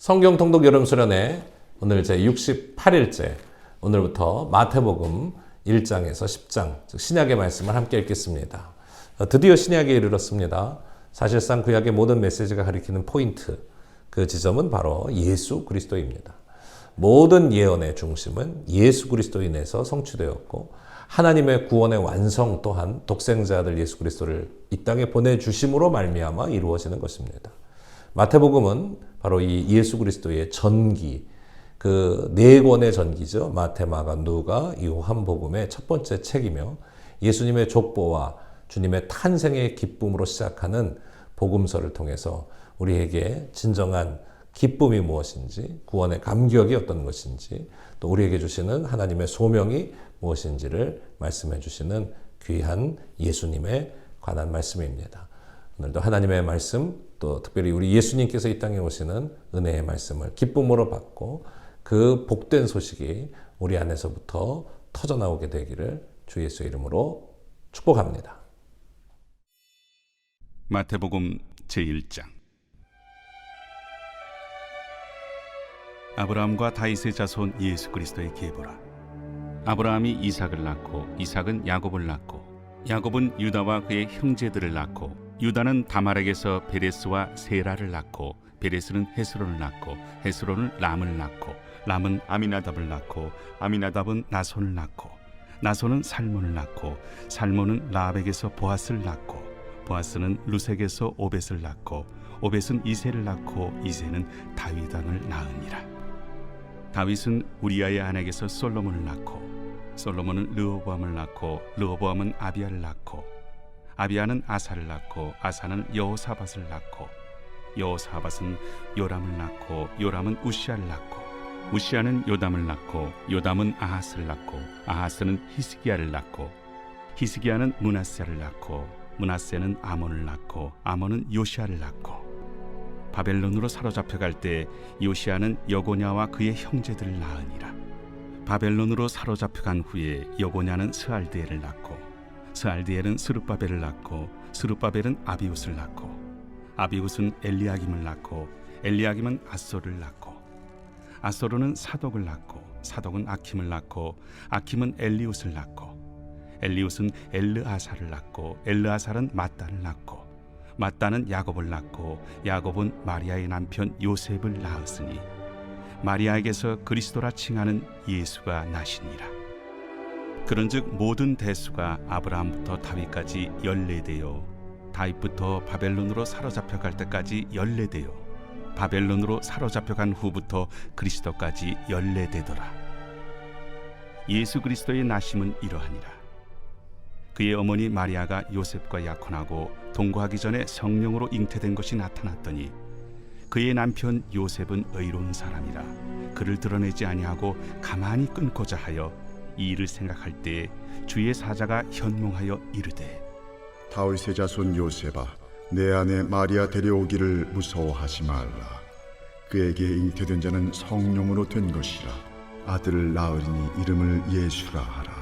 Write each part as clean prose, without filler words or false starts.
성경 통독 여름 수련회 오늘 제 68일째 오늘부터 마태복음 1장에서 10장 즉 신약의 말씀을 함께 읽겠습니다. 드디어 신약에 이르렀습니다. 사실상 구약의 모든 메시지가 가리키는 포인트 그 지점은 바로 예수 그리스도입니다. 모든 예언의 중심은 예수 그리스도인에서 성취되었고 하나님의 구원의 완성 또한 독생자 아들 예수 그리스도를 이 땅에 보내주심으로 말미암아 이루어지는 것입니다. 마태복음은 바로 이 예수 그리스도의 전기, 그 네 권의 전기죠. 마태, 마가, 누가, 요한복음의 첫 번째 책이며 예수님의 족보와 주님의 탄생의 기쁨으로 시작하는 복음서를 통해서 우리에게 진정한 기쁨이 무엇인지, 구원의 감격이 어떤 것인지, 또 우리에게 주시는 하나님의 소명이 무엇인지를 말씀해 주시는 귀한 예수님에 관한 말씀입니다. 오늘도 하나님의 말씀, 또 특별히 우리 예수님께서 이 땅에 오시는 은혜의 말씀을 기쁨으로 받고 그 복된 소식이 우리 안에서부터 터져나오게 되기를 주 예수의 이름으로 축복합니다. 마태복음 제1장. 아브라함과 다윗의 자손 예수 그리스도의 계보라. 아브라함이 이삭을 낳고 이삭은 야곱을 낳고 야곱은 유다와 그의 형제들을 낳고 유다는 다말에게서 베레스와 세라를 낳고 베레스는 헤스론을 낳고 헤스론은 람을 낳고 람은 아미나답을 낳고 아미나답은 나손을 낳고 나손은 살몬을 낳고 살몬은 라합에게서 보아스를 낳고 보아스는 루색에서 오벳을 낳고 오벳은 이새를 낳고 이새는 다윗 왕을 낳으니라. 다윗은 우리아의 아내에게서 솔로몬을 낳고 솔로몬은 르호보암을 낳고 르호보암은 아비야를 낳고 아비야는 아사를 낳고 아사는 여호사밧을 낳고 여호사밧은 요람을 낳고 요람은 우시아를 낳고 우시아는 요담을 낳고 요담은 아하스를 낳고 아하스는 히스기야를 낳고 히스기야는 므낫세를 낳고 므낫세는 아몬을 낳고 아몬은 요시아를 낳고 바벨론으로 사로잡혀갈 때 요시아는 여고냐와 그의 형제들을 낳으니라. 바벨론으로 사로잡혀간 후에 여고냐는 스알드엘을 낳고 스알드엘은 스룹바벨을 낳고 스룹바벨은 아비웃을 낳고 아비웃은 엘리야김을 낳고 엘리야김은 아소를 낳고 아소르는 사독을 낳고 사독은 아킴을 낳고 아킴은 엘리웃을 낳고 엘리웃은 엘르아사를 낳고 엘르아살은 mat단을 낳고 mat단은 야곱을 낳고 야곱은 마리아의 남편 요셉을 낳았으니 마리아에게서 그리스도라 칭하는 예수가 나시니라. 그런즉 모든 대수가 아브라함부터 다윗까지 14대요 다윗부터 바벨론으로 사로잡혀갈 때까지 14대요 바벨론으로 사로잡혀간 후부터 그리스도까지 14대더라. 예수 그리스도의 나심은 이러하니라. 그의 어머니 마리아가 요셉과 약혼하고 동거하기 전에 성령으로 잉태된 것이 나타났더니 그의 남편 요셉은 의로운 사람이라 그를 드러내지 아니하고 가만히 끊고자 하여 이 일을 생각할 때 주의 사자가 현몽하여 이르되 다윗의 자손 요셉아 내 아내 마리아 데려오기를 무서워하지 말라. 그에게 잉태된 자는 성령으로 된 것이라. 아들을 낳으리니 이름을 예수라 하라.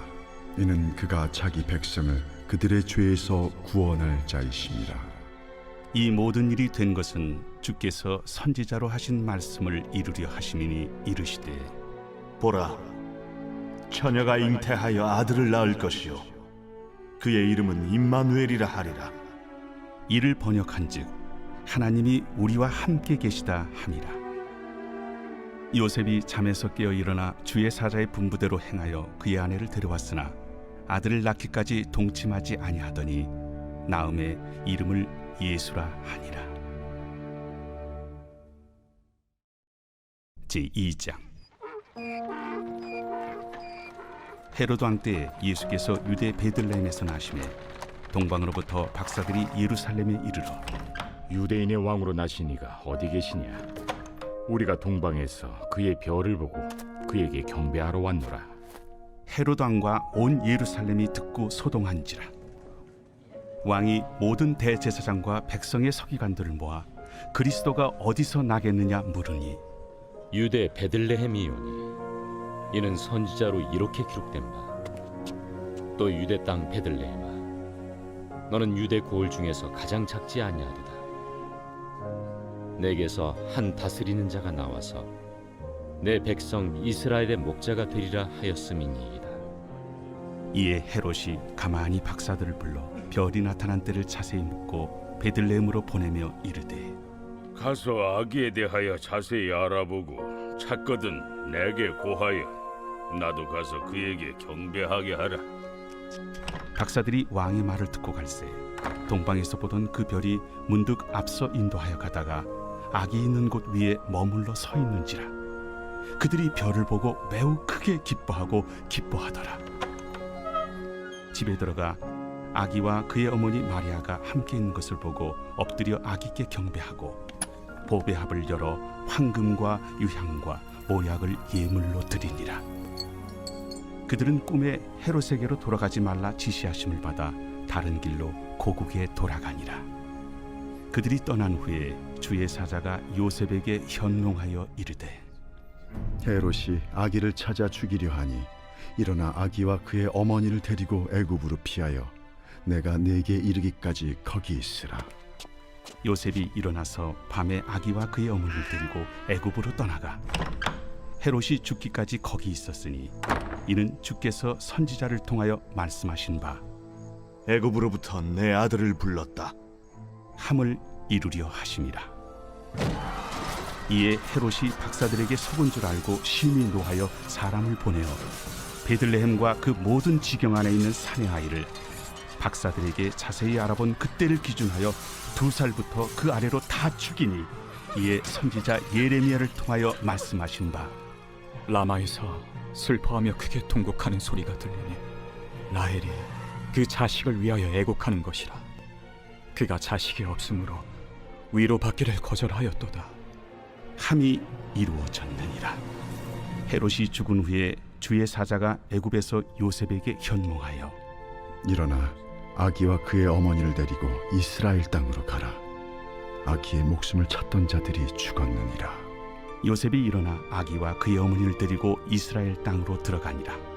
이는 그가 자기 백성을 그들의 죄에서 구원할 자이심이라. 이 모든 일이 된 것은 주께서 선지자로 하신 말씀을 이루려 하심이니 이르시되 보라, 처녀가 잉태하여 아들을 낳을 것이요 그의 이름은 임마누엘이라 하리라. 이를 번역한즉 하나님이 우리와 함께 계시다 함이라. 요셉이 잠에서 깨어 일어나 주의 사자의 분부대로 행하여 그의 아내를 데려왔으나 아들을 낳기까지 동침하지 아니하더니 나음에 이름을 예수라 하니라. 제2장. 헤로드 왕 때 예수께서 유대 베들레헴에서 나시매 동방으로부터 박사들이 예루살렘에 이르러 유대인의 왕으로 나신 이가 어디 계시냐? 우리가 동방에서 그의 별을 보고 그에게 경배하러 왔노라. 헤로드 왕과 온 예루살렘이 듣고 소동한지라. 왕이 모든 대제사장과 백성의 서기관들을 모아 그리스도가 어디서 나겠느냐 물으니 유대 베들레헴이오니 이는 선지자로 이렇게 기록된 바 또 유대 땅 베들레헴아 너는 유대 고을 중에서 가장 작지 아니하리다. 내게서 한 다스리는 자가 나와서 내 백성 이스라엘의 목자가 되리라 하였음이니이다. 이에 헤롯이 가만히 박사들을 불러 별이 나타난 때를 자세히 묻고 베들레헴으로 보내며 이르되 가서 아기에 대하여 자세히 알아보고 찾거든 내게 고하여 나도 가서 그에게 경배하게 하라. 박사들이 왕의 말을 듣고 갈새 동방에서 보던 그 별이 문득 앞서 인도하여 가다가 아기 있는 곳 위에 머물러 서 있는지라. 그들이 별을 보고 매우 크게 기뻐하고 기뻐하더라. 집에 들어가 아기와 그의 어머니 마리아가 함께 있는 것을 보고 엎드려 아기께 경배하고 보배합을 열어 황금과 유향과 모약을 예물로 드리니라. 그들은 꿈에 헤롯에게로 돌아가지 말라 지시하심을 받아 다른 길로 고국에 돌아가니라. 그들이 떠난 후에 주의 사자가 요셉에게 현몽하여 이르되 헤롯이 아기를 찾아 죽이려 하니 일어나 아기와 그의 어머니를 데리고 애굽으로 피하여 내가 네게 이르기까지 거기 있으라. 요셉이 일어나서 밤에 아기와 그의 어머니를 데리고 애굽으로 떠나가 헤롯이 죽기까지 거기 있었으니 이는 주께서 선지자를 통하여 말씀하신 바 애굽으로부터 내 아들을 불렀다. 함을 이루려 하심이라. 이에 헤롯이 박사들에게 속은 줄 알고 심히 노하여 사람을 보내어 베들레헴과 그 모든 지경 안에 있는 사내 아이를 박사들에게 자세히 알아본 그때를 기준하여 2살부터 그 아래로 다 죽이니 이에 선지자 예레미야를 통하여 말씀하신 바 라마에서 슬퍼하며 크게 통곡하는 소리가 들리니 라헬이 그 자식을 위하여 애곡하는 것이라. 그가 자식이 없으므로 위로받기를 거절하였도다. 함이 이루어졌느니라. 헤롯이 죽은 후에 주의 사자가 애굽에서 요셉에게 현몽하여 일어나 아기와 그의 어머니를 데리고 이스라엘 땅으로 가라. 아기의 목숨을 찾던 자들이 죽었느니라. 요셉이 일어나 아기와 그의 어머니를 데리고 이스라엘 땅으로 들어가니라.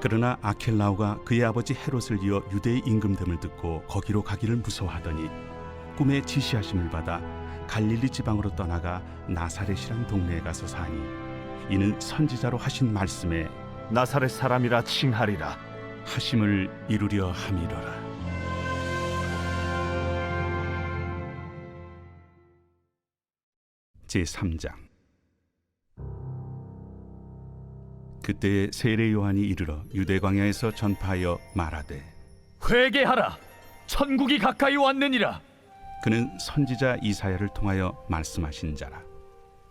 그러나 아켈라오가 그의 아버지 헤롯을 이어 유대의 임금됨을 듣고 거기로 가기를 무서워하더니 꿈에 지시하심을 받아 갈릴리 지방으로 떠나가 나사렛이란 동네에 가서 사니 이는 선지자로 하신 말씀에 나사렛 사람이라 칭하리라. 하심을 이루려 함이로라. 제3장. 그때에 세례 요한이 이르러 유대 광야에서 전파하여 말하되 회개하라, 천국이 가까이 왔느니라. 그는 선지자 이사야를 통하여 말씀하신 자라.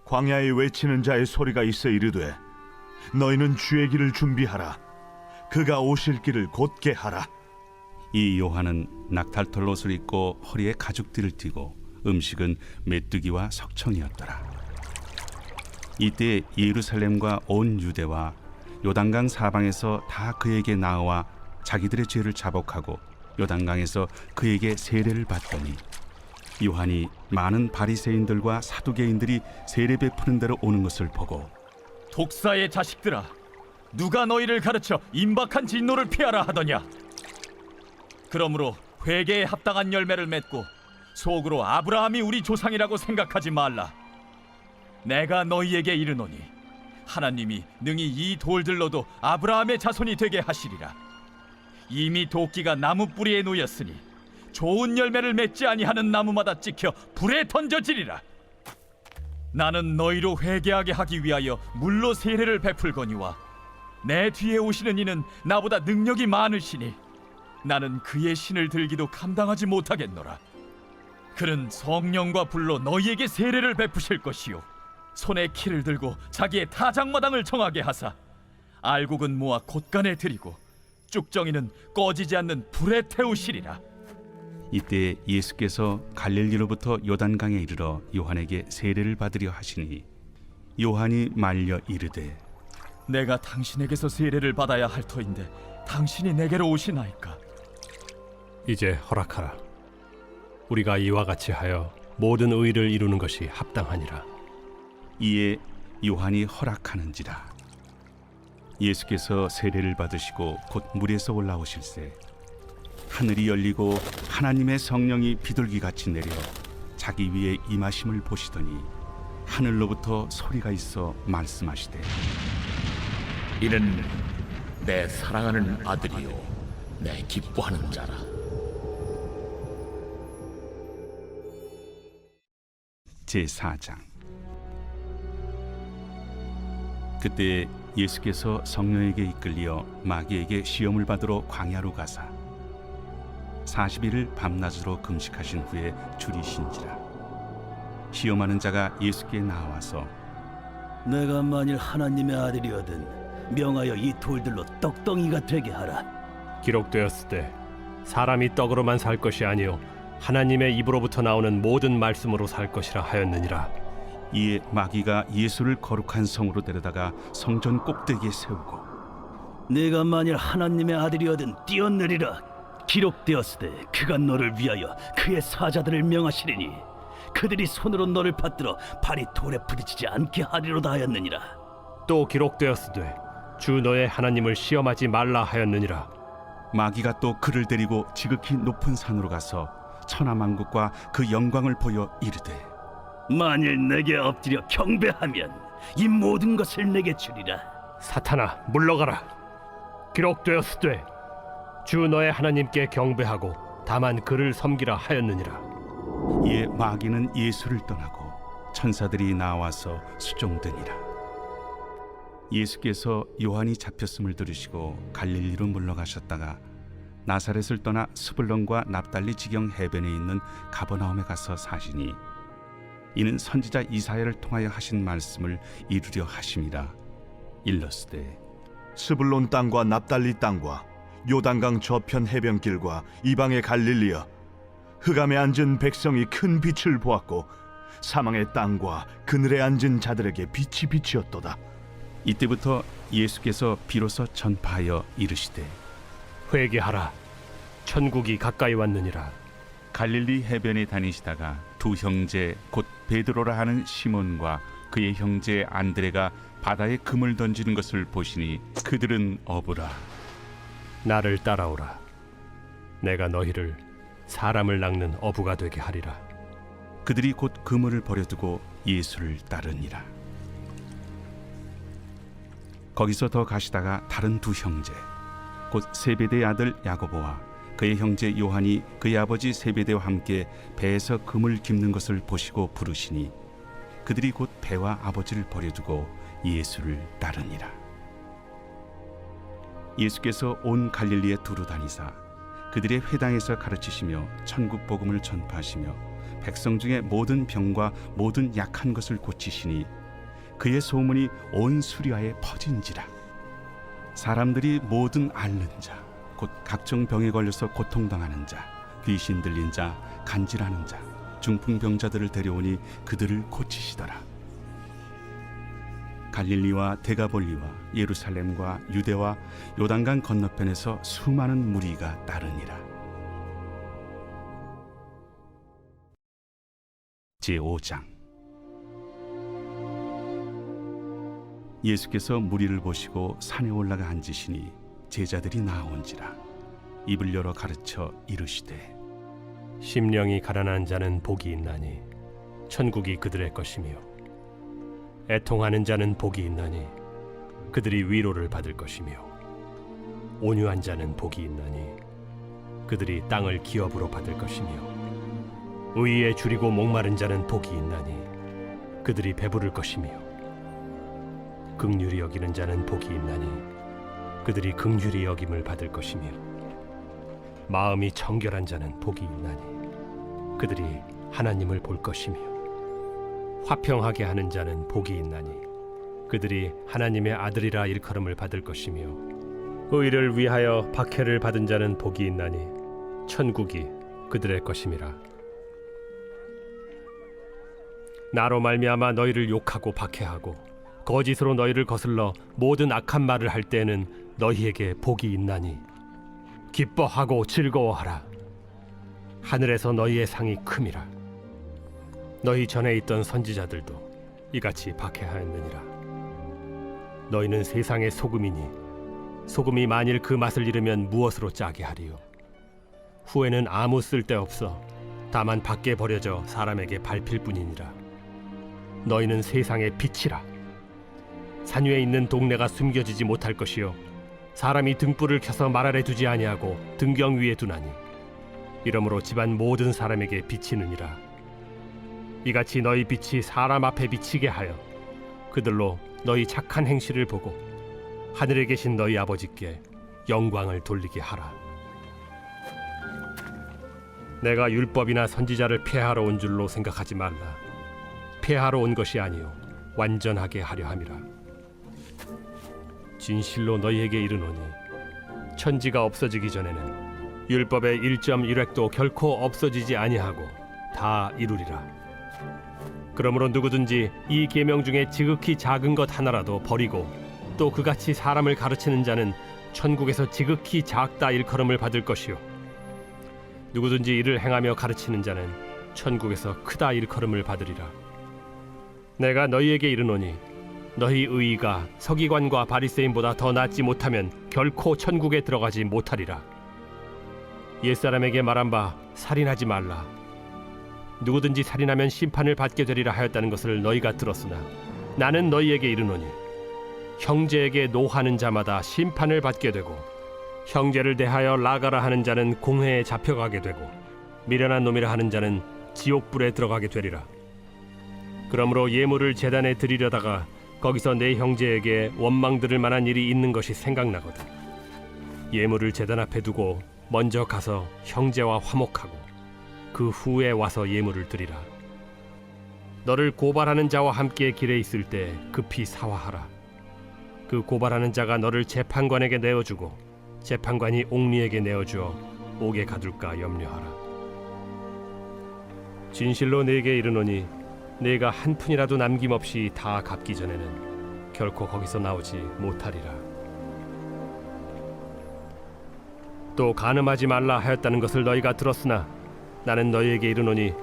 광야에 외치는 자의 소리가 있어 이르되 너희는 주의 길을 준비하라. 그가 오실 길을 곧게 하라. 이 요한은 낙탈털 옷을 입고 허리에 가죽띠를 띠고 음식은 메뚜기와 석청이었더라. 이때 예루살렘과 온 유대와 요단강 사방에서 다 그에게 나와 자기들의 죄를 자복하고 요단강에서 그에게 세례를 받더니 요한이 많은 바리새인들과 사두개인들이 세례 베푸는 데로 오는 것을 보고 독사의 자식들아, 누가 너희를 가르쳐 임박한 진노를 피하라 하더냐? 그러므로 회개에 합당한 열매를 맺고 속으로 아브라함이 우리 조상이라고 생각하지 말라. 내가 너희에게 이르노니 하나님이 능히 이 돌들로도 아브라함의 자손이 되게 하시리라. 이미 도끼가 나무 뿌리에 놓였으니 좋은 열매를 맺지 아니하는 나무마다 찍혀 불에 던져지리라. 나는 너희로 회개하게 하기 위하여 물로 세례를 베풀거니와 내 뒤에 오시는 이는 나보다 능력이 많으시니 나는 그의 신을 들기도 감당하지 못하겠노라. 그는 성령과 불로 너희에게 세례를 베푸실 것이요 손에 키를 들고 자기의 타작마당을 정하게 하사 알곡은 모아 곳간에 들이고 쭉정이는 꺼지지 않는 불에 태우시리라. 이때 예수께서 갈릴리로부터 요단강에 이르러 요한에게 세례를 받으려 하시니 요한이 말려 이르되 내가 당신에게서 세례를 받아야 할 터인데 당신이 내게로 오시나이까? 이제 허락하라. 우리가 이와 같이 하여 모든 의를 이루는 것이 합당하니라. 이에 요한이 허락하는지라. 예수께서 세례를 받으시고 곧 물에서 올라오실새 하늘이 열리고 하나님의 성령이 비둘기같이 내려 자기 위에 임하심을 보시더니 하늘로부터 소리가 있어 말씀하시되 이는 내 사랑하는 아들이요 내 기뻐하는 자라. 제4장. 그때 예수께서 성령에게 이끌려 마귀에게 시험을 받으러 광야로 가사 40일을 밤낮으로 금식하신 후에 줄이신지라. 시험하는 자가 예수께 나와서 내가 만일 하나님의 아들이거든 명하여 이 돌들로 떡덩이가 되게 하라. 기록되었을 때 사람이 떡으로만 살 것이 아니요 하나님의 입으로부터 나오는 모든 말씀으로 살 것이라 하였느니라. 이에 마귀가 예수를 거룩한 성으로 데려다가 성전 꼭대기에 세우고 내가 만일 하나님의 아들이거든 뛰어내리라. 기록되었으되 그가 너를 위하여 그의 사자들을 명하시리니 그들이 손으로 너를 받들어 발이 돌에 부딪히지 않게 하리로다 하였느니라. 또 기록되었으되 주 너의 하나님을 시험하지 말라 하였느니라. 마귀가 또 그를 데리고 지극히 높은 산으로 가서 천하만국과 그 영광을 보여 이르되 만일 내게 엎드려 경배하면 이 모든 것을 내게 주리라. 사탄아 물러가라. 기록되었으되 주 너의 하나님께 경배하고 다만 그를 섬기라 하였느니라. 이에 마귀는 예수를 떠나고 천사들이 나와서 수종드니라. 예수께서 요한이 잡혔음을 들으시고 갈릴리로 물러가셨다가 나사렛을 떠나 스불론과 납달리 지경 해변에 있는 가버나움에 가서 사시니 이는 선지자 이사야를 통하여 하신 말씀을 이루려 하심이라. 일러스되 스불론 땅과 납달리 땅과 요단강 저편 해변길과 이방의 갈릴리여, 흑암에 앉은 백성이 큰 빛을 보았고 사망의 땅과 그늘에 앉은 자들에게 빛이 비치었도다. 이때부터 예수께서 비로소 전파하여 이르시되 회개하라. 천국이 가까이 왔느니라. 갈릴리 해변에 다니시다가 두 형제 곧 베드로라 하는 시몬과 그의 형제 안드레가 바다에 금을 던지는 것을 보시니 그들은 어부라. 나를 따라오라. 내가 너희를 사람을 낚는 어부가 되게 하리라. 그들이 곧 그물을 버려두고 예수를 따르니라. 거기서 더 가시다가 다른 두 형제 곧 세베대의 아들 야고보와 그의 형제 요한이 그의 아버지 세베대와 함께 배에서 금을 깁는 것을 보시고 부르시니 그들이 곧 배와 아버지를 버려두고 예수를 따르니라. 예수께서 온 갈릴리에 두루 다니사 그들의 회당에서 가르치시며 천국 복음을 전파하시며 백성 중에 모든 병과 모든 약한 것을 고치시니 그의 소문이 온 수리아에 퍼진지라. 사람들이 모든 앓는 자 곧 각종 병에 걸려서 고통당하는 자, 귀신 들린 자, 간질하는 자, 중풍병자들을 데려오니 그들을 고치시더라. 갈릴리와 데가볼리와 예루살렘과 유대와 요단강 건너편에서 수많은 무리가 따르니라. 제5장. 예수께서 무리를 보시고 산에 올라가 앉으시니 제자들이 나온지라. 입을 열어 가르쳐 이르시되 심령이 가난한 자는 복이 있나니 천국이 그들의 것이며 애통하는 자는 복이 있나니 그들이 위로를 받을 것이며 온유한 자는 복이 있나니 그들이 땅을 기업으로 받을 것이며 의에 줄이고 목마른 자는 복이 있나니 그들이 배부를 것이며 긍휼히 여기는 자는 복이 있나니 그들이 긍휼히 여김을 받을 것이며 마음이 정결한 자는 복이 있나니 그들이 하나님을 볼 것이며 화평하게 하는 자는 복이 있나니 그들이 하나님의 아들이라 일컬음을 받을 것이며 의를 위하여 박해를 받은 자는 복이 있나니 천국이 그들의 것임이라. 나로 말미암아 너희를 욕하고 박해하고 거짓으로 너희를 거슬러 모든 악한 말을 할 때에는 너희에게 복이 있나니 기뻐하고 즐거워하라. 하늘에서 너희의 상이 큼이라. 너희 전에 있던 선지자들도 이같이 박해하였느니라. 너희는 세상의 소금이니 소금이 만일 그 맛을 잃으면 무엇으로 짜게 하리요. 후에는 아무 쓸데없어 다만 밖에 버려져 사람에게 밟힐 뿐이니라. 너희는 세상의 빛이라. 산 위에 있는 동네가 숨겨지지 못할 것이요 사람이 등불을 켜서 말 아래 두지 아니하고 등경 위에 두나니 이러므로 집안 모든 사람에게 비치느니라. 이같이 너희 빛이 사람 앞에 비치게 하여 그들로 너희 착한 행실을 보고 하늘에 계신 너희 아버지께 영광을 돌리게 하라. 내가 율법이나 선지자를 폐하러 온 줄로 생각하지 말라. 폐하러 온 것이 아니요 완전하게 하려 함이라. 진실로 너희에게 이르노니 천지가 없어지기 전에는 율법의 1.1획도 결코 없어지지 아니하고 다 이루리라. 그러므로 누구든지 이 계명 중에 지극히 작은 것 하나라도 버리고 또 그같이 사람을 가르치는 자는 천국에서 지극히 작다 일컬음을 받을 것이요 누구든지 이를 행하며 가르치는 자는 천국에서 크다 일컬음을 받으리라. 내가 너희에게 이르노니 너희 의의가 서기관과 바리새인보다 더 낫지 못하면 결코 천국에 들어가지 못하리라. 옛사람에게 말한 바 살인하지 말라. 누구든지 살인하면 심판을 받게 되리라 하였다는 것을 너희가 들었으나 나는 너희에게 이르노니 형제에게 노하는 자마다 심판을 받게 되고 형제를 대하여 나가라 하는 자는 공회에 잡혀가게 되고 미련한 놈이라 하는 자는 지옥불에 들어가게 되리라. 그러므로 예물을 제단에 드리려다가 거기서 내 형제에게 원망 들을 만한 일이 있는 것이 생각나거든 예물을 제단 앞에 두고 먼저 가서 형제와 화목하고 그 후에 와서 예물을 드리라. 너를 고발하는 자와 함께 길에 있을 때 급히 사화하라. 그 고발하는 자가 너를 재판관에게 내어주고 재판관이 옥리에게 내어주어 옥에 가둘까 염려하라. 진실로 네게 이르노니 네가 한 푼이라도 남김없이 다 갚기 전에는 결코 거기서 나오지 못하리라. 또 간음하지 말라 하였다는 것을 너희가 들었으나 나는 너희에게 이르노니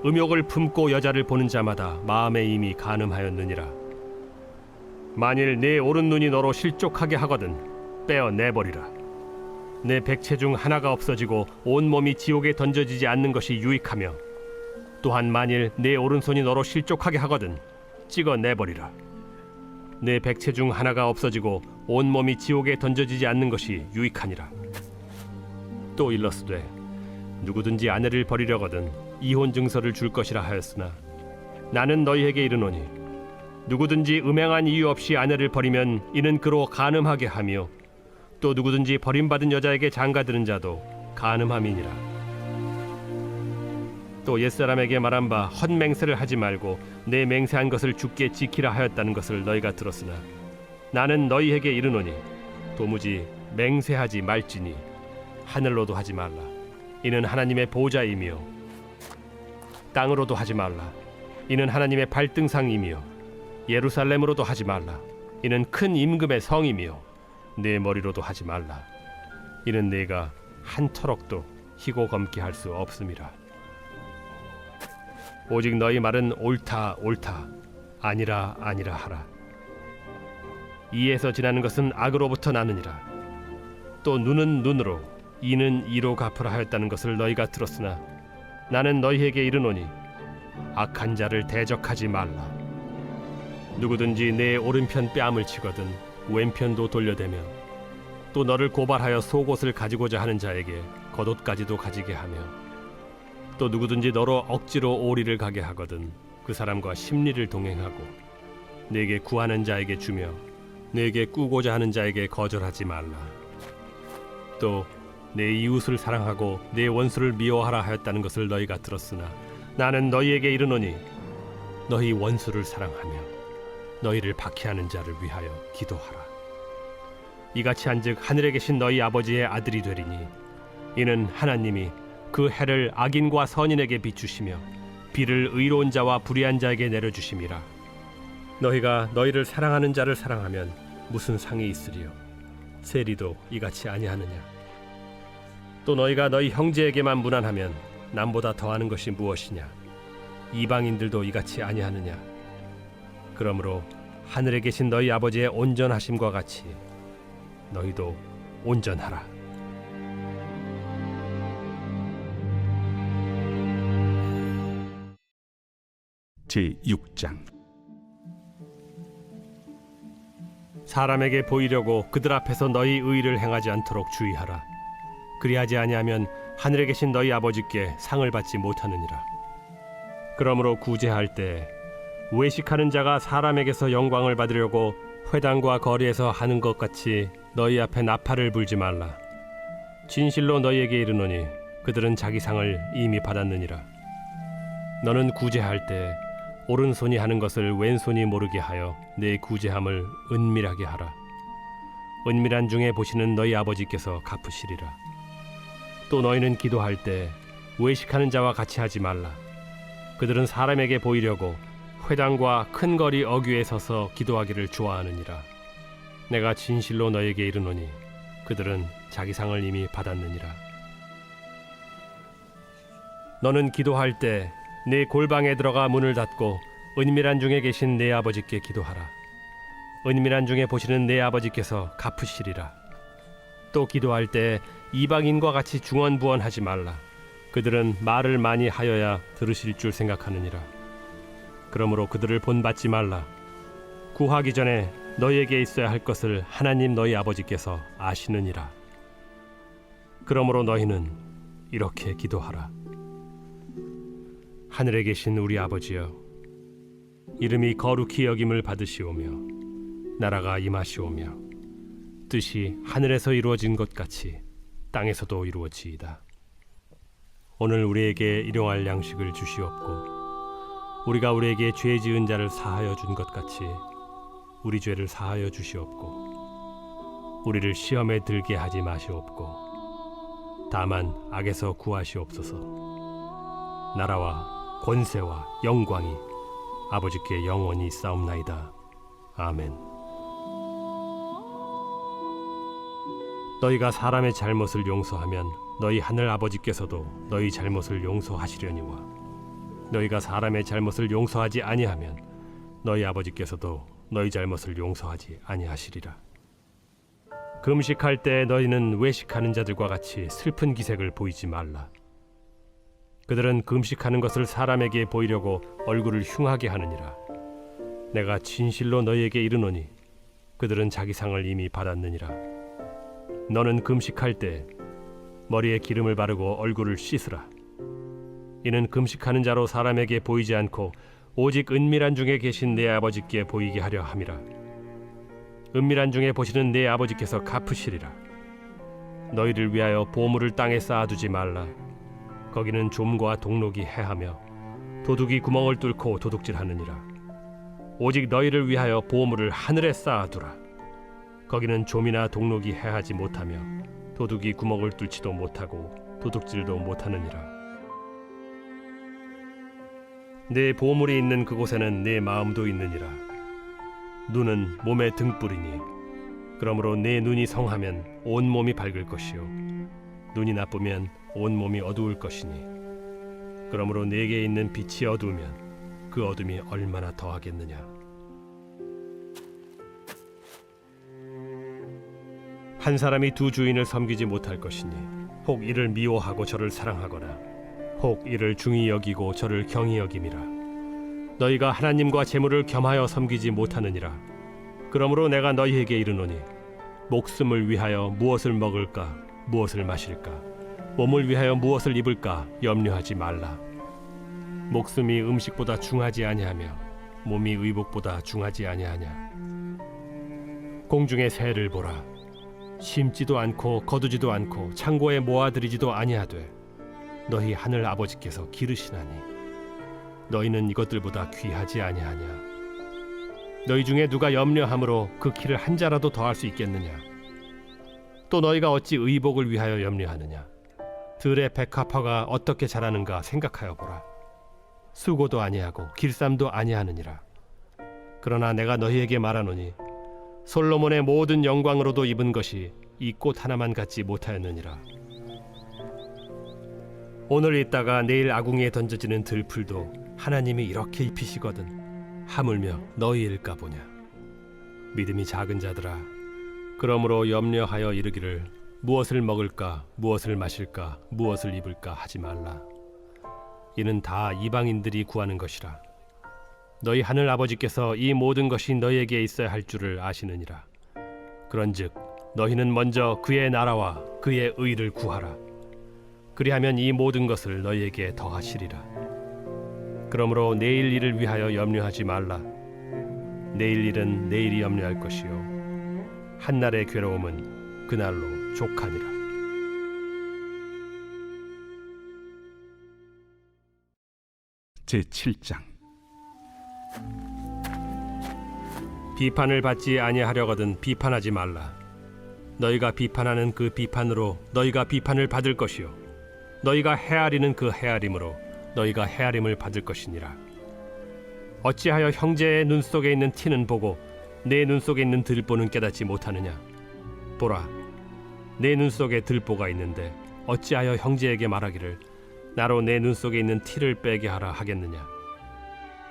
음욕을 품고 여자를 보는 자마다 마음에 이미 간음하였느니라. 만일 네 오른눈이 너로 실족하게 하거든 빼어 내버리라. 내 백체 중 하나가 없어지고 온몸이 지옥에 던져지지 않는 것이 유익하며 또한 만일 내 오른손이 너로 실족하게 하거든 찍어 내버리라. 내 백체 중 하나가 없어지고 온몸이 지옥에 던져지지 않는 것이 유익하니라. 또 일러스되 누구든지 아내를 버리려거든 이혼 증서를 줄 것이라 하였으나 나는 너희에게 이르노니 누구든지 음행한 이유 없이 아내를 버리면 이는 그로 간음하게 하며 또 누구든지 버림받은 여자에게 장가드는 자도 간음함이니라. 또 옛사람에게 말한 바 헛맹세를 하지 말고 내 맹세한 것을 주께 지키라 하였다는 것을 너희가 들었으나 나는 너희에게 이르노니 도무지 맹세하지 말지니 하늘로도 하지 말라. 이는 하나님의 보좌이며 땅으로도 하지 말라. 이는 하나님의 발등상이며 예루살렘으로도 하지 말라. 이는 큰 임금의 성이며 내 머리로도 하지 말라. 이는 내가 한 터럭도 희고 검게 할 수 없음이라. 오직 너희 말은 옳다 옳다 아니라 아니라 하라. 이에서 지나는 것은 악으로부터 나느니라. 또 눈은 눈으로 이는 이로 갚으라 하였다는 것을 너희가 들었으나 나는 너희에게 이르노니 악한 자를 대적하지 말라. 누구든지 내 오른편 뺨을 치거든 왼편도 돌려대며 또 너를 고발하여 속옷을 가지고자 하는 자에게 겉옷까지도 가지게 하며 또 누구든지 너로 억지로 오리를 가게 하거든 그 사람과 심리를 동행하고 내게 구하는 자에게 주며 내게 꾸고자 하는 자에게 거절하지 말라. 또 내 이웃을 사랑하고 내 원수를 미워하라 하였다는 것을 너희가 들었으나 나는 너희에게 이르노니 너희 원수를 사랑하며 너희를 박해하는 자를 위하여 기도하라. 이같이 한즉 하늘에 계신 너희 아버지의 아들이 되리니 이는 하나님이 그 해를 악인과 선인에게 비추시며 비를 의로운 자와 불의한 자에게 내려주심이라. 너희가 너희를 사랑하는 자를 사랑하면 무슨 상이 있으리요? 세리도 이같이 아니하느냐? 또 너희가 너희 형제에게만 무난하면 남보다 더하는 것이 무엇이냐? 이방인들도 이같이 아니하느냐? 그러므로 하늘에 계신 너희 아버지의 온전하심과 같이 너희도 온전하라. 제6장. 사람에게 보이려고 그들 앞에서 너희 의를 행하지 않도록 주의하라. 그리하지 아니하면 하늘에 계신 너희 아버지께 상을 받지 못하느니라. 그러므로 구제할 때 외식하는 자가 사람에게서 영광을 받으려고 회당과 거리에서 하는 것 같이 너희 앞에 나팔을 불지 말라. 진실로 너희에게 이르노니 그들은 자기 상을 이미 받았느니라. 너는 구제할 때 오른손이 하는 것을 왼손이 모르게 하여 내 구제함을 은밀하게 하라. 은밀한 중에 보시는 너희 아버지께서 갚으시리라. 또 너희는 기도할 때 외식하는 자와 같이 하지 말라. 그들은 사람에게 보이려고 회당과 큰 거리 어귀에 서서 기도하기를 좋아하느니라. 내가 진실로 너희에게 이르노니 그들은 자기 상을 이미 받았느니라. 너는 기도할 때 내 골방에 들어가 문을 닫고 은밀한 중에 계신 내 아버지께 기도하라. 은밀한 중에 보시는 내 아버지께서 갚으시리라. 또 기도할 때 이방인과 같이 중언부언하지 말라. 그들은 말을 많이 하여야 들으실 줄 생각하느니라. 그러므로 그들을 본받지 말라. 구하기 전에 너희에게 있어야 할 것을 하나님 너희 아버지께서 아시느니라. 그러므로 너희는 이렇게 기도하라. 하늘에 계신 우리 아버지여, 이름이 거룩히 여김을 받으시오며 나라가 임하시오며 뜻이 하늘에서 이루어진 것 같이 땅에서도 이루어지이다. 오늘 우리에게 일용할 양식을 주시옵고 우리가 우리에게 죄 지은 자를 사하여 준 것 같이 우리 죄를 사하여 주시옵고 우리를 시험에 들게 하지 마시옵고 다만 악에서 구하시옵소서. 나라와 권세와 영광이 아버지께 영원히 싸움나이다. 아멘. 너희가 사람의 잘못을 용서하면 너희 하늘 아버지께서도 너희 잘못을 용서하시려니와 너희가 사람의 잘못을 용서하지 아니하면 너희 아버지께서도 너희 잘못을 용서하지 아니하시리라. 금식할 때 너희는 외식하는 자들과 같이 슬픈 기색을 보이지 말라. 그들은 금식하는 것을 사람에게 보이려고 얼굴을 흉하게 하느니라. 내가 진실로 너희에게 이르노니 그들은 자기 상을 이미 받았느니라. 너는 금식할 때 머리에 기름을 바르고 얼굴을 씻으라. 이는 금식하는 자로 사람에게 보이지 않고 오직 은밀한 중에 계신 내 아버지께 보이게 하려 함이라. 은밀한 중에 보시는 내 아버지께서 갚으시리라. 너희를 위하여 보물을 땅에 쌓아두지 말라. 거기는 좀과 동록이 해하며 도둑이 구멍을 뚫고 도둑질하느니라. 오직 너희를 위하여 보물을 하늘에 쌓아두라. 거기는 좀이나 동록이 해하지 못하며 도둑이 구멍을 뚫지도 못하고 도둑질도 못하느니라. 내 보물이 있는 그곳에는 내 마음도 있느니라. 눈은 몸의 등불이니 그러므로 내 눈이 성하면 온 몸이 밝을 것이요 눈이 나쁘면 온 몸이 어두울 것이니 그러므로 내게 있는 빛이 어두우면 그 어둠이 얼마나 더하겠느냐. 한 사람이 두 주인을 섬기지 못할 것이니 혹 이를 미워하고 저를 사랑하거나 혹 이를 중히 여기고 저를 경히 여김이라. 너희가 하나님과 재물을 겸하여 섬기지 못하느니라. 그러므로 내가 너희에게 이르노니 목숨을 위하여 무엇을 먹을까 무엇을 마실까 몸을 위하여 무엇을 입을까 염려하지 말라. 목숨이 음식보다 중하지 아니하며 몸이 의복보다 중하지 아니하냐. 공중의 새를 보라. 심지도 않고 거두지도 않고 창고에 모아들이지도 아니하되 너희 하늘 아버지께서 기르시나니 너희는 이것들보다 귀하지 아니하냐. 너희 중에 누가 염려함으로 그 키를 한 자라도 더할 수 있겠느냐. 또 너희가 어찌 의복을 위하여 염려하느냐. 들의 백합화가 어떻게 자라는가 생각하여 보라. 수고도 아니하고 길쌈도 아니하느니라. 그러나 내가 너희에게 말하노니 솔로몬의 모든 영광으로도 입은 것이 이 꽃 하나만 갖지 못하였느니라. 오늘 있다가 내일 아궁이에 던져지는 들풀도 하나님이 이렇게 입히시거든 하물며 너희일까 보냐. 믿음이 작은 자들아, 그러므로 염려하여 이르기를 무엇을 먹을까 무엇을 마실까 무엇을 입을까 하지 말라. 이는 다 이방인들이 구하는 것이라. 너희 하늘 아버지께서 이 모든 것이 너희에게 있어야 할 줄을 아시느니라. 그런즉 너희는 먼저 그의 나라와 그의 의를 구하라. 그리하면 이 모든 것을 너희에게 더하시리라. 그러므로 내일 일을 위하여 염려하지 말라. 내일 일은 내일이 염려할 것이요 한날의 괴로움은 그날로 족하니라. 제7장. 비판을 받지 아니하려거든 비판하지 말라. 너희가 비판하는 그 비판으로 너희가 비판을 받을 것이요 너희가 헤아리는 그 헤아림으로 너희가 헤아림을 받을 것이니라. 어찌하여 형제의 눈 속에 있는 티는 보고 내 눈 속에 있는 들보는 깨닫지 못하느냐? 보라, 내 눈 속에 들보가 있는데 어찌하여 형제에게 말하기를 나로 내 눈 속에 있는 티를 빼게 하라 하겠느냐?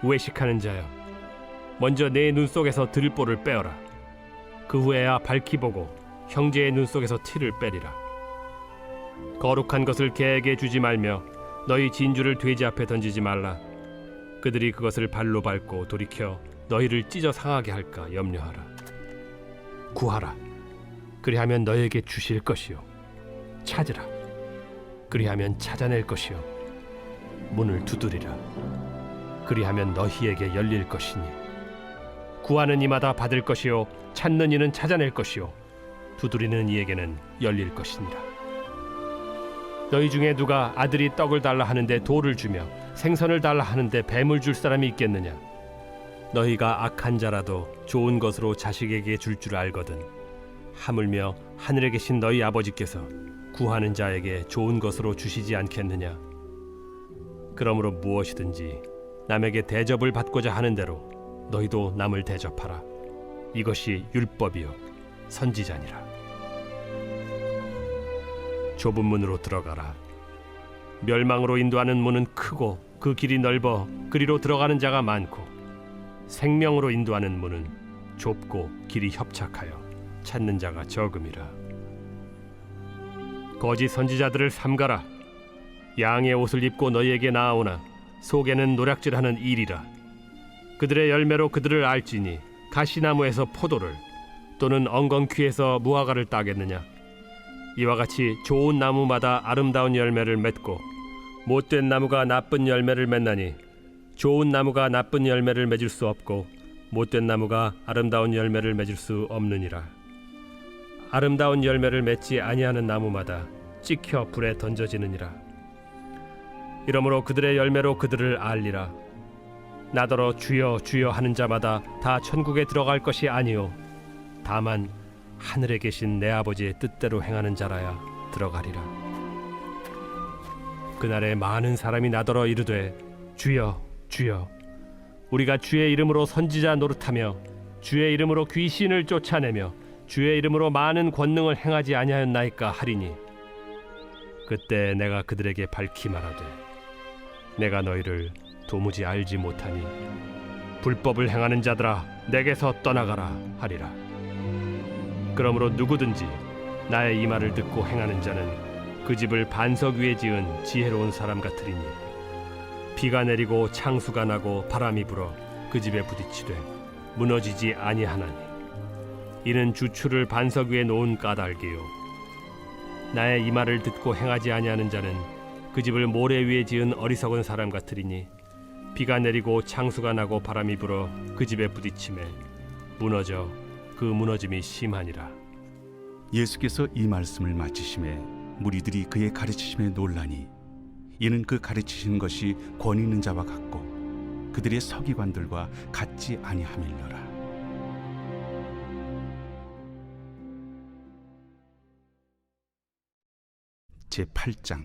외식하는 자여, 먼저 내 눈 속에서 들보를 빼어라. 그 후에야 밝히 보고 형제의 눈 속에서 티를 빼리라. 거룩한 것을 개에게 주지 말며 너희 진주를 돼지 앞에 던지지 말라. 그들이 그것을 발로 밟고 돌이켜 너희를 찢어 상하게 할까 염려하라. 구하라. 그리하면 너희에게 주실 것이요 찾으라. 그리하면 찾아낼 것이요 문을 두드리라. 그리하면 너희에게 열릴 것이니 구하는 이마다 받을 것이요 찾는 이는 찾아낼 것이요 두드리는 이에게는 열릴 것이니라. 너희 중에 누가 아들이 떡을 달라 하는데 돌을 주며 생선을 달라 하는데 뱀을 줄 사람이 있겠느냐? 너희가 악한 자라도 좋은 것으로 자식에게 줄 줄 알거든 하물며 하늘에 계신 너희 아버지께서 구하는 자에게 좋은 것으로 주시지 않겠느냐? 그러므로 무엇이든지 남에게 대접을 받고자 하는 대로 너희도 남을 대접하라. 이것이 율법이요 선지자니라. 좁은 문으로 들어가라. 멸망으로 인도하는 문은 크고 그 길이 넓어 그리로 들어가는 자가 많고 생명으로 인도하는 문은 좁고 길이 협착하여 찾는 자가 적음이라. 거짓 선지자들을 삼가라. 양의 옷을 입고 너희에게 나아오나 속에는 노략질하는 일이라. 그들의 열매로 그들을 알지니 가시나무에서 포도를 또는 엉겅퀴에서 무화과를 따겠느냐? 이와 같이 좋은 나무마다 아름다운 열매를 맺고 못된 나무가 나쁜 열매를 맺나니 좋은 나무가 나쁜 열매를 맺을 수 없고 못된 나무가 아름다운 열매를 맺을 수 없느니라. 아름다운 열매를 맺지 아니하는 나무마다 찍혀 불에 던져지느니라. 이러므로 그들의 열매로 그들을 알리라. 나더러 주여 주여 하는 자마다 다 천국에 들어갈 것이 아니요 다만 하늘에 계신 내 아버지의 뜻대로 행하는 자라야 들어가리라. 그날에 많은 사람이 나더러 이르되 주여 주여 우리가 주의 이름으로 선지자 노릇하며 주의 이름으로 귀신을 쫓아내며 주의 이름으로 많은 권능을 행하지 아니하였나이까 하리니 그때 내가 그들에게 밝히 말하되 내가 너희를 도무지 알지 못하니 불법을 행하는 자들아 내게서 떠나가라 하리라. 그러므로 누구든지 나의 이 말을 듣고 행하는 자는 그 집을 반석 위에 지은 지혜로운 사람 같으리니 비가 내리고 창수가 나고 바람이 불어 그 집에 부딪히되 무너지지 아니하나니 이는 주추를 반석 위에 놓은 까닭이요 나의 이 말을 듣고 행하지 아니하는 자는 그 집을 모래 위에 지은 어리석은 사람 같으리니 비가 내리고 창수가 나고 바람이 불어 그 집에 부딪히매 무너져 그 무너짐이 심하니라. 예수께서 이 말씀을 마치심에 무리들이 그의 가르치심에 놀라니 이는 그 가르치신 것이 권위 있는 자와 같고 그들의 서기관들과 같지 아니함일러라. 제8장.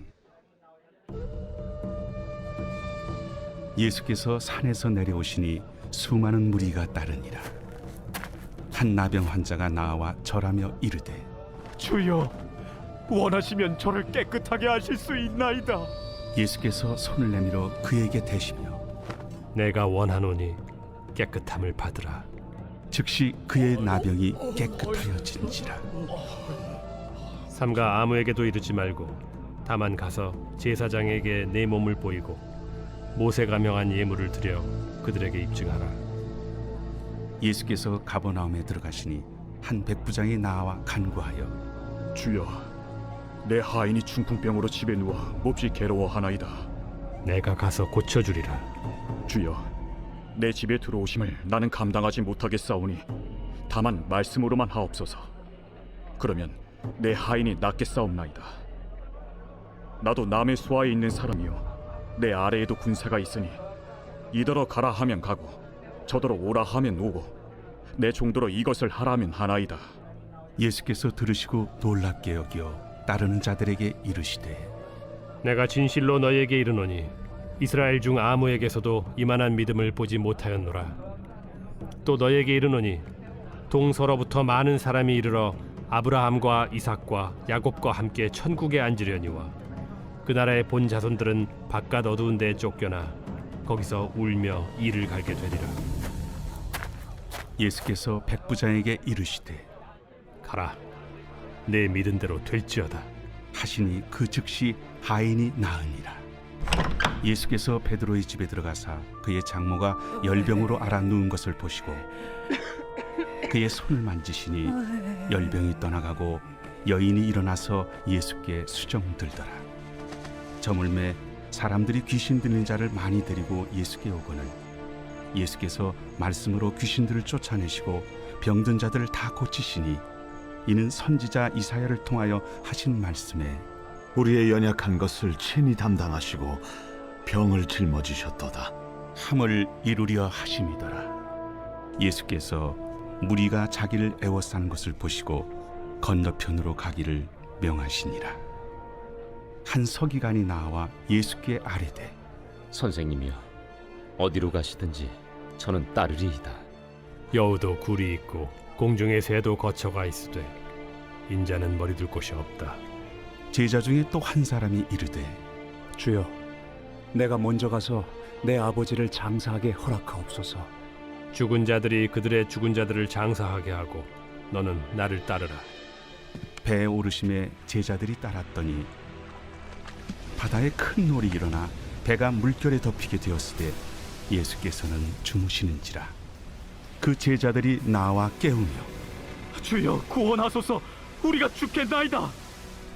예수께서 산에서 내려오시니 수많은 무리가 따르니라. 한 나병 환자가 나와 절하며 이르되 주여 원하시면 저를 깨끗하게 하실 수 있나이다. 예수께서 손을 내밀어 그에게 대시며 내가 원하노니 깨끗함을 받으라. 즉시 그의 나병이 깨끗하여진지라. 삼가 아무에게도 이르지 말고 다만 가서 제사장에게 내 몸을 보이고 모세가 명한 예물을 드려 그들에게 입증하라. 예수께서 가버나움에 들어가시니 한 백부장이 나와 간구하여 주여, 내 하인이 중풍병으로 집에 누워 몹시 괴로워하나이다. 내가 가서 고쳐주리라. 주여, 내 집에 들어오심을 나는 감당하지 못하겠사오니 다만 말씀으로만 하옵소서. 그러면 내 하인이 낫겠사옵나이다. 나도 남의 수하에 있는 사람이요 내 아래에도 군사가 있으니 이더러 가라 하면 가고 저더러 오라 하면 오고 내 종도로 이것을 하라 하면 하나이다. 예수께서 들으시고 놀랍게 여겨 따르는 자들에게 이르시되 내가 진실로 너희에게 이르노니 이스라엘 중 아무에게서도 이만한 믿음을 보지 못하였노라. 또 너희에게 이르노니 동서로부터 많은 사람이 이르러 아브라함과 이삭과 야곱과 함께 천국에 앉으려니와 그 나라의 본 자손들은 바깥 어두운 데에 쫓겨나 거기서 울며 이를 갈게 되리라. 예수께서 백부장에게 이르시되 가라, 내 믿은 대로 될지어다 하시니 그 즉시 하인이 나으니라. 예수께서 베드로의 집에 들어가사 그의 장모가 열병으로 앓아 누운 것을 보시고 그의 손을 만지시니 열병이 떠나가고 여인이 일어나서 예수께 수정들더라. 저물매 사람들이 귀신 들린 자를 많이 데리고 예수께 오거늘 예수께서 말씀으로 귀신들을 쫓아내시고 병든 자들을 다 고치시니 이는 선지자 이사야를 통하여 하신 말씀에 우리의 연약한 것을 친히 담당하시고 병을 짊어지셨도다 함을 이루려 하심이더라. 예수께서 무리가 자기를 애워싸는 것을 보시고 건너편으로 가기를 명하시니라. 한 서기관이 나와 예수께 아뢰되 선생님이여, 어디로 가시든지 저는 따르리이다. 여우도 굴이 있고 공중의 새도 거처가 있으되 인자는 머리둘 곳이 없다. 제자 중에 또 한 사람이 이르되 주여, 내가 먼저 가서 내 아버지를 장사하게 허락하옵소서. 죽은 자들이 그들의 죽은 자들을 장사하게 하고 너는 나를 따르라. 배에 오르심에 제자들이 따랐더니 바다에 큰 놀이 일어나 배가 물결에 덮이게 되었으되 예수께서는 주무시는지라. 그 제자들이 나와 깨우며 주여, 구원하소서. 우리가 죽겠나이다.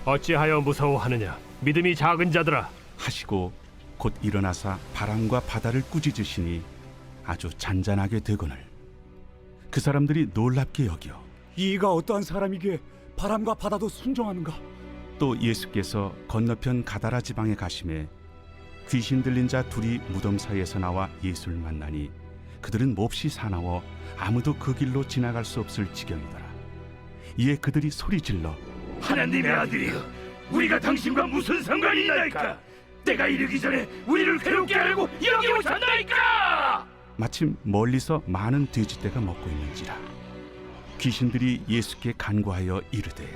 어찌하여 무서워하느냐? 믿음이 작은 자들아. 하시고 곧 일어나사 바람과 바다를 꾸짖으시니 아주 잔잔하게 되거늘 그 사람들이 놀랍게 여겨 이가 어떠한 사람이기에 바람과 바다도 순종하는가? 또 예수께서 건너편 가다라 지방에 가심에 귀신 들린 자 둘이 무덤 사이에서 나와 예수를 만나니 그들은 몹시 사나워 아무도 그 길로 지나갈 수 없을 지경이더라. 이에 그들이 소리질러 하나님의 아들이여, 우리가 당신과 무슨 상관이 있나이까? 때가 이르기 전에 우리를 괴롭게 하려고 여기 오셨나이까? 마침 멀리서 많은 돼지떼가 먹고 있는지라. 귀신들이 예수께 간구하여 이르되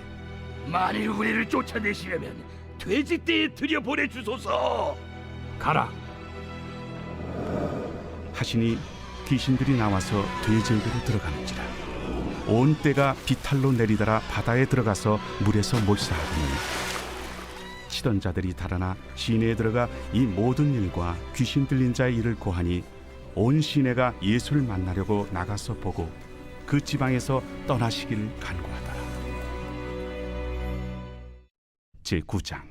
만일 우리를 쫓아내시려면 돼지떼에 들여보내 주소서. 가라. 하시니 귀신들이 나와서 돼지에게로 들어가는지라. 온 떼가 비탈로 내리더라 바다에 들어가서 물에서 몰사하더니 치던 자들이 달아나 시내에 들어가 이 모든 일과 귀신 들린 자의 일을 고하니 온 시내가 예수를 만나려고 나가서 보고 그 지방에서 떠나시기를 간구하더라. 제9장.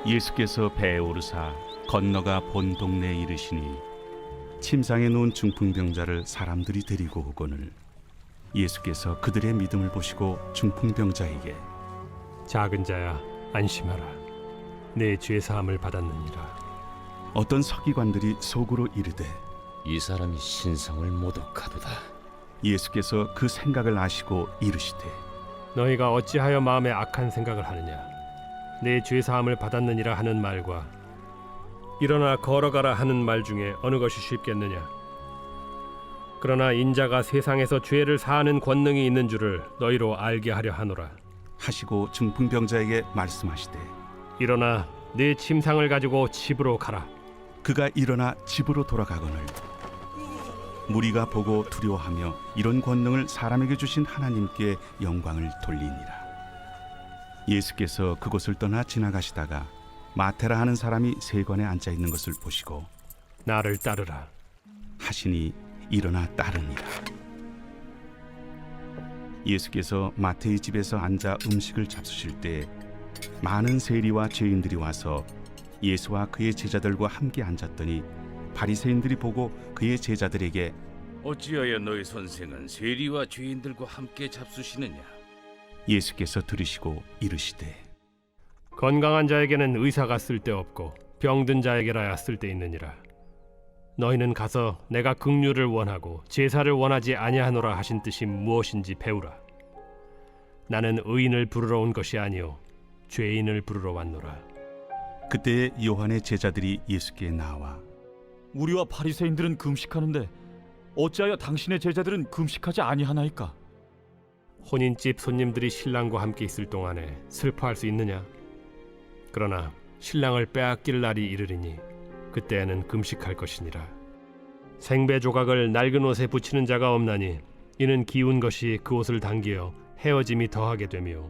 예수께서 배에 오르사 건너가 본 동네에 이르시니 침상에 누운 중풍병자를 사람들이 데리고 오거늘 예수께서 그들의 믿음을 보시고 중풍병자에게 작은 자야, 안심하라. 내 죄 사함을 받았느니라. 어떤 서기관들이 속으로 이르되 이 사람이 신성을 모독하도다. 예수께서 그 생각을 아시고 이르시되 너희가 어찌하여 마음에 악한 생각을 하느냐? 내 죄 사함을 받았느니라 하는 말과 일어나 걸어가라 하는 말 중에 어느 것이 쉽겠느냐? 그러나 인자가 세상에서 죄를 사하는 권능이 있는 줄을 너희로 알게 하려 하노라. 하시고 중풍병자에게 말씀하시되 일어나 내 침상을 가지고 집으로 가라. 그가 일어나 집으로 돌아가거늘 무리가 보고 두려워하며 이런 권능을 사람에게 주신 하나님께 영광을 돌리니라. 예수께서 그곳을 떠나 지나가시다가 마태라 하는 사람이 세관에 앉아 있는 것을 보시고 나를 따르라. 하시니 일어나 따르니라. 예수께서 마태의 집에서 앉아 음식을 잡수실 때 많은 세리와 죄인들이 와서 예수와 그의 제자들과 함께 앉았더니 바리새인들이 보고 그의 제자들에게 어찌하여 너희 선생은 세리와 죄인들과 함께 잡수시느냐? 예수께서 들으시고 이르시되 건강한 자에게는 의사가 쓸데없고 병든 자에게라야 쓸데있느니라. 너희는 가서 내가 긍휼을 원하고 제사를 원하지 아니하노라 하신 뜻이 무엇인지 배우라. 나는 의인을 부르러 온 것이 아니요 죄인을 부르러 왔노라. 그때에 요한의 제자들이 예수께 나와 우리와 바리새인들은 금식하는데 어찌하여 당신의 제자들은 금식하지 아니하나이까? 혼인집 손님들이 신랑과 함께 있을 동안에 슬퍼할 수 있느냐? 그러나 신랑을 빼앗길 날이 이르리니 그때에는 금식할 것이니라. 생배 조각을 낡은 옷에 붙이는 자가 없나니 이는 기운 것이 그 옷을 당기어 헤어짐이 더하게 되며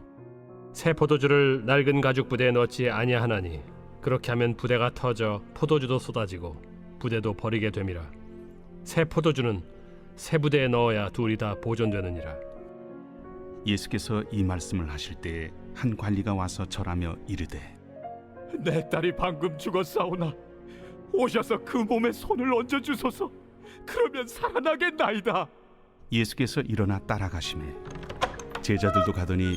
새 포도주를 낡은 가죽 부대에 넣지 아니하나니 그렇게 하면 부대가 터져 포도주도 쏟아지고 부대도 버리게 됨이라. 새 포도주는 새 부대에 넣어야 둘이 다 보존되느니라. 예수께서 이 말씀을 하실 때에 한 관리가 와서 절하며 이르되 내 딸이 방금 죽었사오나 오셔서 그 몸에 손을 얹어 주소서. 그러면 살아나겠나이다. 예수께서 일어나 따라가시매 제자들도 가더니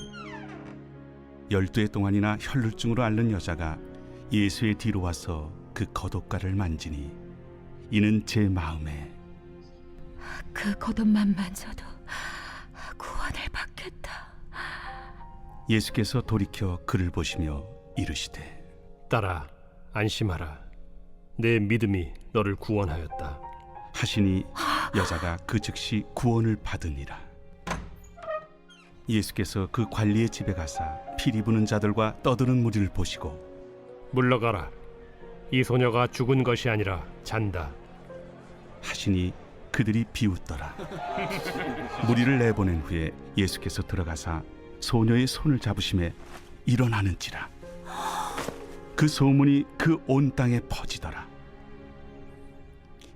12해 동안이나 혈루증으로 앓는 여자가 예수의 뒤로 와서 그 겉옷가를 만지니 이는 제 마음에 그 겉옷만 만져도 구원을 받겠다. 예수께서 돌이켜 그를 보시며 이르시되 딸아 안심하라. 내 믿음이 너를 구원하였다. 하시니 여자가 그 즉시 구원을 받으니라. 예수께서 그 관리의 집에 가사 피리 부는 자들과 떠드는 무리를 보시고 물러가라. 이 소녀가 죽은 것이 아니라 잔다. 하시니 그들이 비웃더라. 무리를 내보낸 후에 예수께서 들어가사 소녀의 손을 잡으심에 일어나는지라. 그 소문이 그 온 땅에 퍼지더라.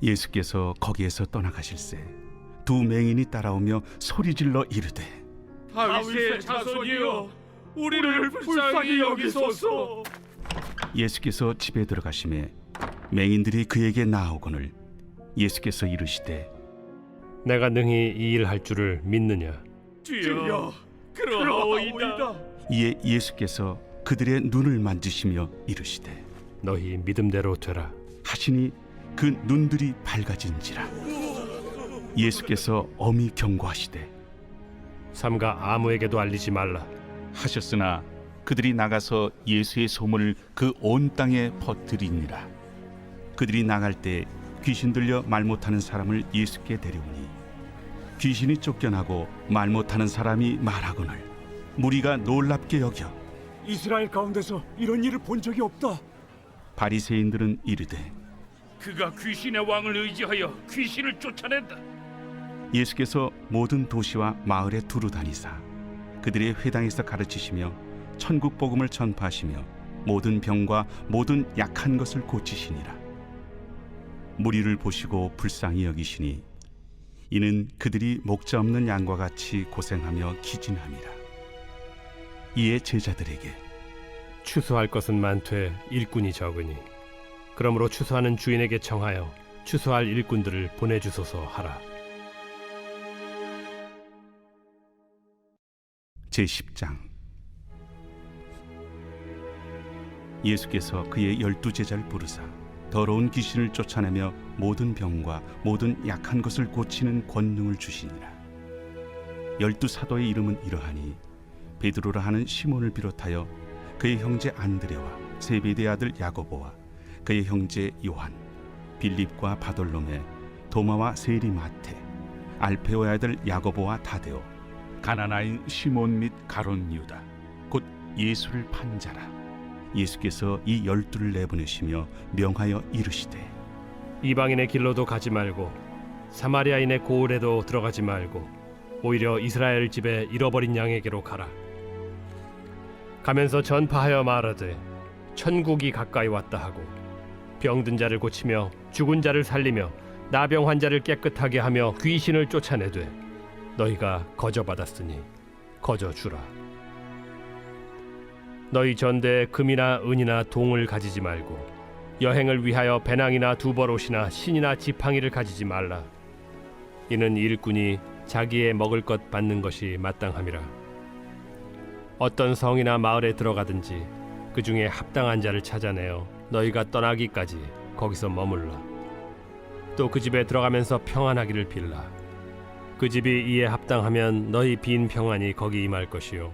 예수께서 거기에서 떠나가실새 두 맹인이 따라오며 소리질러 이르되 다윗의 자손이여 우리를 불쌍히 여기소서. 예수께서 집에 들어가심에 맹인들이 그에게 나아오거늘 예수께서 이르시되 내가 능히 이 일 할 줄을 믿느냐? 주여 그러하오이다. 이에 예수께서 그들의 눈을 만지시며 이르시되 너희 믿음대로 되라. 하시니 그 눈들이 밝아진지라. 예수께서 엄히 경고하시되 삼가 아무에게도 알리지 말라 하셨으나 그들이 나가서 예수의 소문을 그 온 땅에 퍼뜨리니라. 그들이 나갈 때 귀신 들려 말 못하는 사람을 예수께 데려오니 귀신이 쫓겨나고 말 못하는 사람이 말하거늘 무리가 놀랍게 여겨 이스라엘 가운데서 이런 일을 본 적이 없다. 바리새인들은 이르되 그가 귀신의 왕을 의지하여 귀신을 쫓아낸다. 예수께서 모든 도시와 마을에 두루 다니사 그들의 회당에서 가르치시며 천국 복음을 전파하시며 모든 병과 모든 약한 것을 고치시니라. 무리를 보시고 불쌍히 여기시니 이는 그들이 목자 없는 양과 같이 고생하며 기진함이라. 이에 제자들에게 추수할 것은 많되 일꾼이 적으니 그러므로 추수하는 주인에게 청하여 추수할 일꾼들을 보내주소서 하라. 제10장 예수께서 그의 12제자를 부르사 더러운 귀신을 쫓아내며 모든 병과 모든 약한 것을 고치는 권능을 주시니라. 12사도의 이름은 이러하니 베드로라 하는 시몬을 비롯하여 그의 형제 안드레와 세베대의 아들 야고보와 그의 형제 요한, 빌립과 바돌로메, 도마와 세리 마테, 알페오의 아들 야고보와 다데오, 가나나인 시몬 및 가론 유다, 곧 예수를 판 자라. 예수께서 이 12를 내보내시며 명하여 이르시되 이방인의 길로도 가지 말고 사마리아인의 고을에도 들어가지 말고 오히려 이스라엘 집에 잃어버린 양에게로 가라. 가면서 전파하여 말하되 천국이 가까이 왔다 하고 병든 자를 고치며 죽은 자를 살리며 나병 환자를 깨끗하게 하며 귀신을 쫓아내되 너희가 거저받았으니 거저 주라. 너희 전대에 금이나 은이나 동을 가지지 말고 여행을 위하여 배낭이나 두벌옷이나 신이나 지팡이를 가지지 말라. 이는 일꾼이 자기의 먹을 것 받는 것이 마땅함이라. 어떤 성이나 마을에 들어가든지 그 중에 합당한 자를 찾아내어 너희가 떠나기까지 거기서 머물라. 또 그 집에 들어가면서 평안하기를 빌라. 그 집이 이에 합당하면 너희 빈 평안이 거기 임할 것이요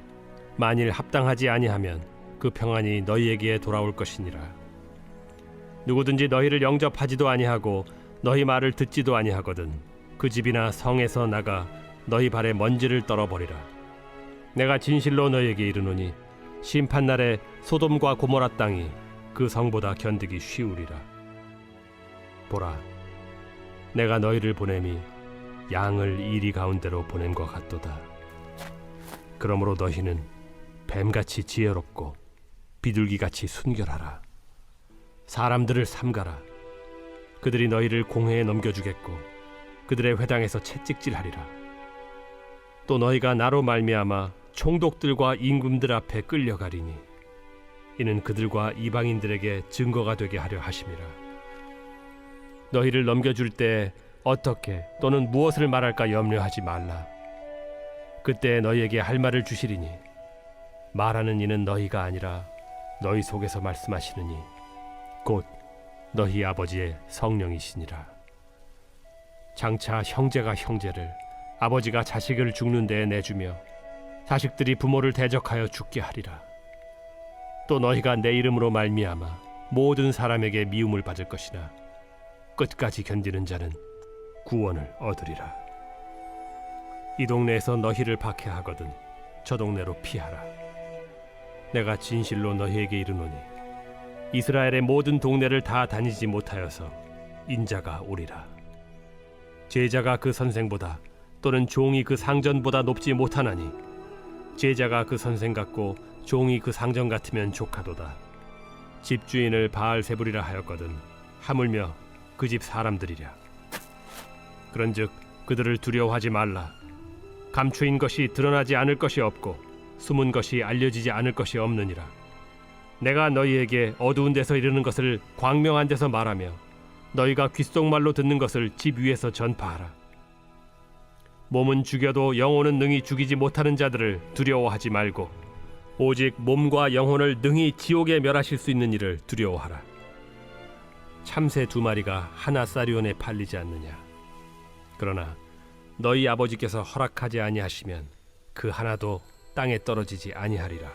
만일 합당하지 아니하면 그 평안이 너희에게 돌아올 것이니라. 누구든지 너희를 영접하지도 아니하고 너희 말을 듣지도 아니하거든 그 집이나 성에서 나가 너희 발에 먼지를 떨어버리라. 내가 진실로 너희에게 이르노니 심판날에 소돔과 고모라 땅이 그 성보다 견디기 쉬우리라. 보라, 내가 너희를 보냄이 양을 이리 가운데로 보냄과 같도다. 그러므로 너희는 뱀같이 지혜롭고 비둘기같이 순결하라. 사람들을 삼가라. 그들이 너희를 공회에 넘겨주겠고 그들의 회당에서 채찍질하리라. 또 너희가 나로 말미암아 총독들과 임금들 앞에 끌려가리니 이는 그들과 이방인들에게 증거가 되게 하려 하심이라. 너희를 넘겨줄 때 어떻게 또는 무엇을 말할까 염려하지 말라. 그때 너희에게 할 말을 주시리니 말하는 이는 너희가 아니라 너희 속에서 말씀하시느니 곧 너희 아버지의 성령이시니라. 장차 형제가 형제를 아버지가 자식을 죽는 데에 내주며 자식들이 부모를 대적하여 죽게 하리라. 또 너희가 내 이름으로 말미암아 모든 사람에게 미움을 받을 것이나 끝까지 견디는 자는 구원을 얻으리라. 이 동네에서 너희를 박해하거든 저 동네로 피하라. 내가 진실로 너희에게 이르노니 이스라엘의 모든 동네를 다 다니지 못하여서 인자가 오리라. 제자가 그 선생보다 또는 종이 그 상전보다 높지 못하나니 제자가 그 선생 같고 종이 그 상전 같으면 족하도다. 집주인을 바알세불이라 하였거든 하물며 그 집 사람들이랴. 그런즉 그들을 두려워하지 말라. 감추인 것이 드러나지 않을 것이 없고 숨은 것이 알려지지 않을 것이 없느니라. 내가 너희에게 어두운 데서 이르는 것을 광명한 데서 말하며 너희가 귓속말로 듣는 것을 집 위에서 전파하라. 몸은 죽여도 영혼은 능히 죽이지 못하는 자들을 두려워하지 말고 오직 몸과 영혼을 능히 지옥에 멸하실 수 있는 이를 두려워하라. 참새 2마리가 하나 사리온에 팔리지 않느냐. 그러나 너희 아버지께서 허락하지 아니하시면 그 하나도 땅에 떨어지지 아니하리라.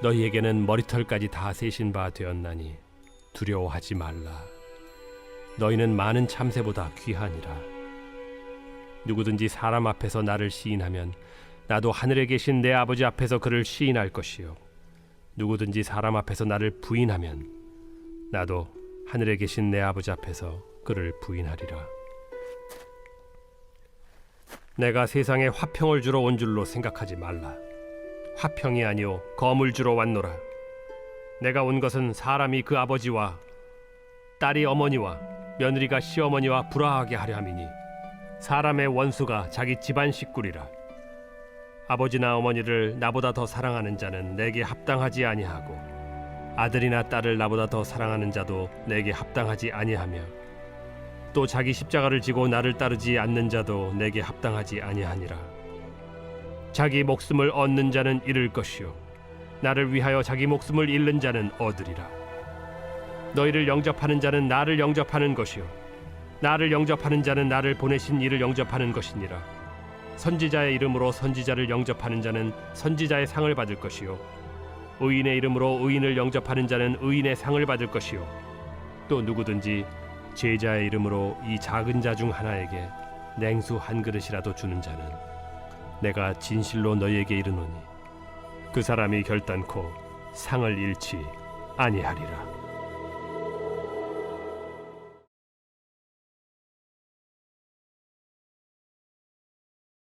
너희에게는 머리털까지 다 세신 바 되었나니 두려워하지 말라. 너희는 많은 참새보다 귀하니라. 누구든지 사람 앞에서 나를 시인하면 나도 하늘에 계신 내 아버지 앞에서 그를 시인할 것이요 누구든지 사람 앞에서 나를 부인하면 나도 하늘에 계신 내 아버지 앞에서 그를 부인하리라. 내가 세상에 화평을 주러 온 줄로 생각하지 말라. 화평이 아니요 검을 주러 왔노라. 내가 온 것은 사람이 그 아버지와 딸이 어머니와 며느리가 시어머니와 불화하게 하려 함이니 사람의 원수가 자기 집안 식구리라. 아버지나 어머니를 나보다 더 사랑하는 자는 내게 합당하지 아니하고 아들이나 딸을 나보다 더 사랑하는 자도 내게 합당하지 아니하며 또 자기 십자가를 지고 나를 따르지 않는 자도 내게 합당하지 아니하니라. 자기 목숨을 얻는 자는 잃을 것이요 나를 위하여 자기 목숨을 잃는 자는 얻으리라. 너희를 영접하는 자는 나를 영접하는 것이요 나를 영접하는 자는 나를 보내신 이를 영접하는 것이니라. 선지자의 이름으로 선지자를 영접하는 자는 선지자의 상을 받을 것이요 의인의 이름으로 의인을 영접하는 자는 의인의 상을 받을 것이요 또 누구든지 제자의 이름으로 이 작은 자 중 하나에게 냉수 한 그릇이라도 주는 자는 내가 진실로 너희에게 이르노니 그 사람이 결단코 상을 잃지 아니하리라.